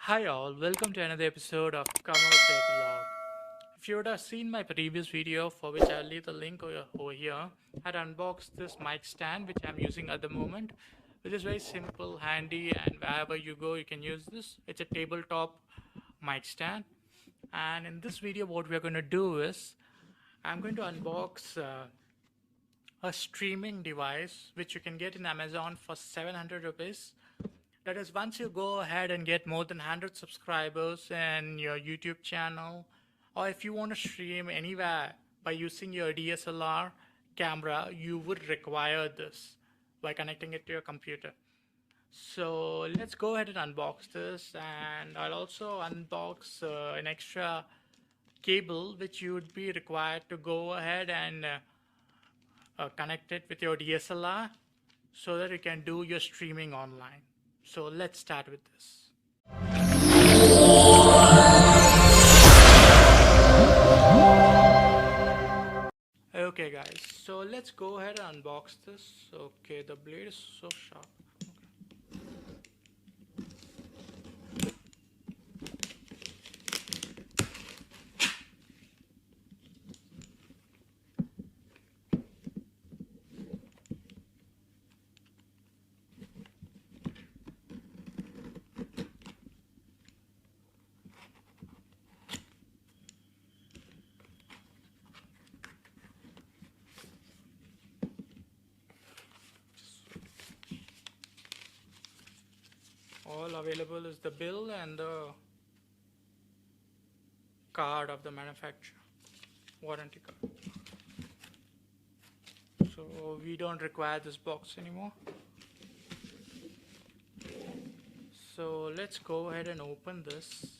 Hi all, welcome to another episode of kamaltechvlog. If you would have seen my previous video, for which I'll leave the link over here, I'd unboxed this mic stand which I'm using at the moment, which is very simple, handy, and wherever you go you can use this. It's a tabletop mic stand, and in this video what we're going to do is I'm going to unbox a streaming device which you can get in Amazon for 700 rupees. That is, once you go ahead and get more than 100 subscribers in your YouTube channel, or if you want to stream anywhere by using your DSLR camera, you would require this by connecting it to your computer. So let's go ahead and unbox this, and I'll also unbox an extra cable which you would be required to go ahead and connect it with your DSLR so that you can do your streaming online. So let's start with this. Okay guys, so let's go ahead and unbox this. Okay, the blade is so sharp. All available is the bill and the card of the manufacturer, warranty card. So we don't require this box anymore. So let's go ahead and open this.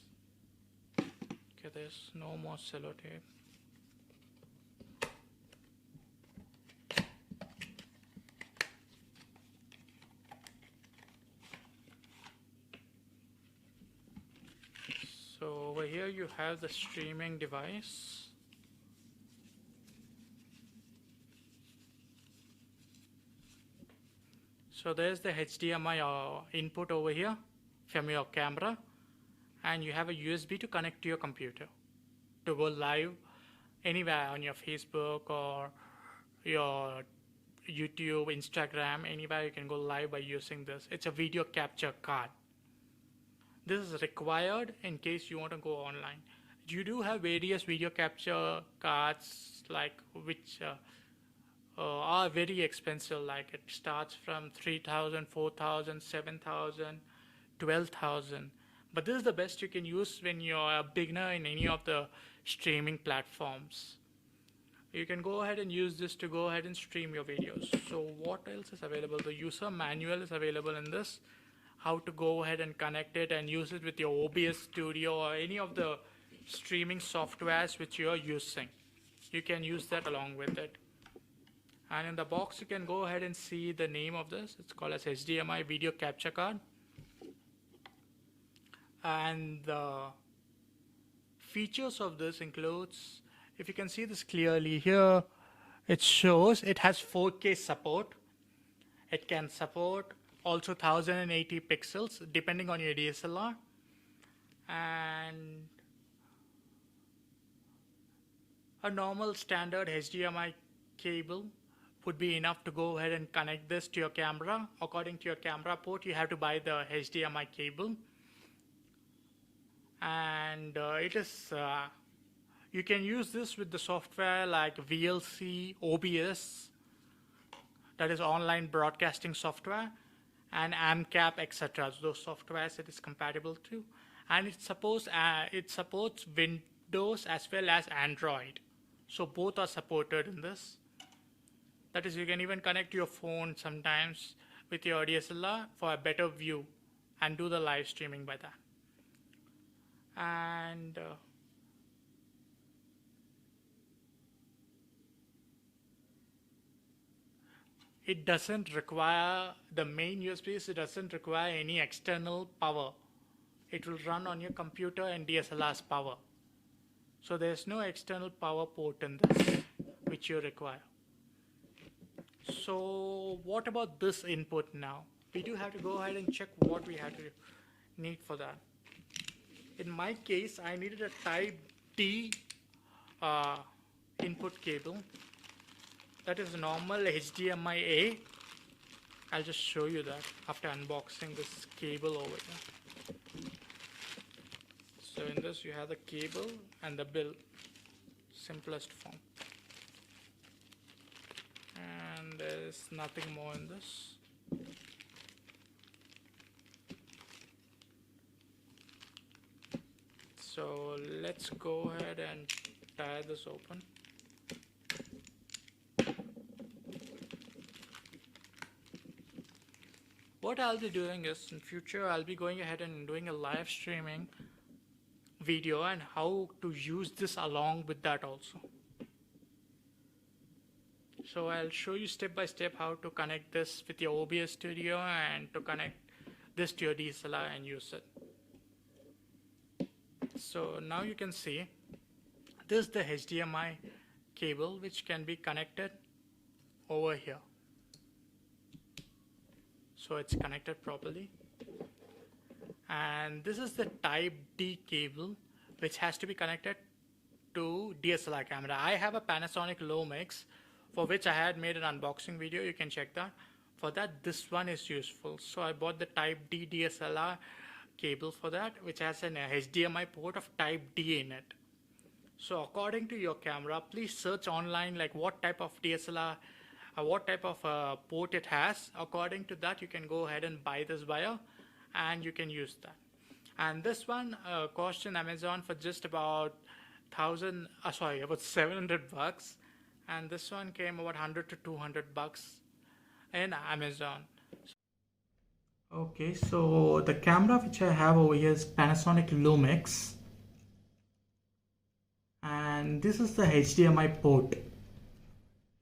Okay, there's no more sellotape. So over here you have the streaming device. So there's the HDMI input over here from your camera, and you have a USB to connect to your computer to go live anywhere on your Facebook or your YouTube, Instagram, anywhere you can go live by using this. It's a video capture card. This is required in case you want to go online. You do have various video capture cards like which are very expensive, like it starts from 3,000, 4,000, 7,000, 12,000. But this is the best you can use when you're a beginner in any of the streaming platforms. You can go ahead and use this to go ahead and stream your videos. So what else is available? The user manual is available in this. How to go ahead and connect it and use it with your OBS Studio or any of the streaming softwares which you are using. You can use that along with it. And in the box you can go ahead and see the name of this. It's called as HDMI video capture card. And the features of this includes, if you can see this clearly here, it shows it has 4K support. It can support also 1080 pixels depending on your DSLR, and a normal standard HDMI cable would be enough to go ahead and connect this to your camera. According to your camera port, you have to buy the HDMI cable, and it is you can use this with the software like VLC, OBS, that is online broadcasting software, and AMCAP, etc. Those softwares it is compatible to, and it supports Windows as well as Android. So both are supported in this. That is, you can even connect your phone sometimes with your DSLR for a better view and do the live streaming by that. And it doesn't require, the main USB is it doesn't require any external power. It will run on your computer and DSLR's power. So there's no external power port in this which you require. So what about this input now? We do have to go ahead and check what we have to need for that. In my case, I needed a type D input cable. That is normal HDMI A. I'll just show you that after unboxing this cable over here. So in this you have the cable and the bill, simplest form. And there's nothing more in this. So let's go ahead and tie this open. What I'll be doing is, in future I'll be going ahead and doing a live streaming video and how to use this along with that also. So I'll show you step by step how to connect this with your OBS studio and to connect this to your DSLR and use it. So now you can see this is the HDMI cable which can be connected over here. So it's connected properly. And this is the type D cable which has to be connected to DSLR camera. I have a Panasonic Lumix for which I had made an unboxing video. You can check that. For that, this one is useful. So I bought the type D DSLR cable for that, which has an HDMI port of type D in it. So according to your camera, please search online like what type of DSLR, what type of port it has. According to that, you can go ahead and buy this wire and you can use that. And this one cost in Amazon for just about about 700 bucks. And this one came about 100 to 200 bucks in Amazon. Okay, so the camera which I have over here is Panasonic Lumix. And this is the HDMI port.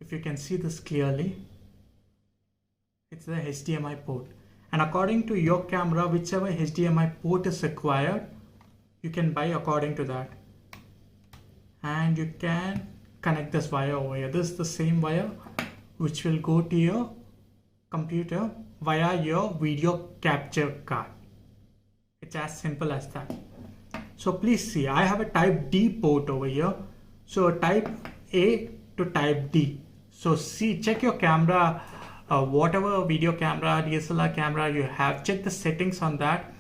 If you can see this clearly, it's the HDMI port. And according to your camera, whichever HDMI port is required, you can buy according to that. And you can connect this wire over here. This is the same wire which will go to your computer via your video capture card. It's as simple as that. So please see, I have a type D port over here. So type A to type D. So see, check your camera, whatever video camera, DSLR camera you have, check the settings on that,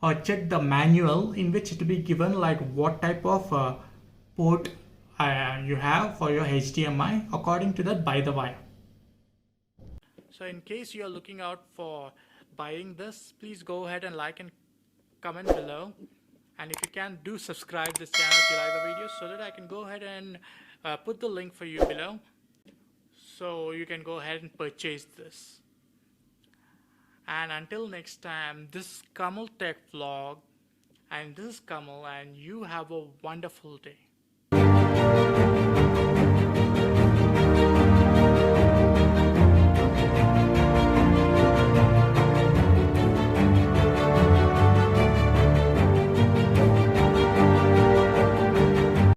or check the manual in which it will be given like what type of port you have for your HDMI. According to that, buy the wire. So in case you are looking out for buying this, please go ahead and like and comment below. And if you can, do subscribe this channel if you like the video, so that I can go ahead and put the link for you below. So you can go ahead and purchase this. And until next time, this is Kamal Tech Vlog. And this is Kamal, and you have a wonderful day.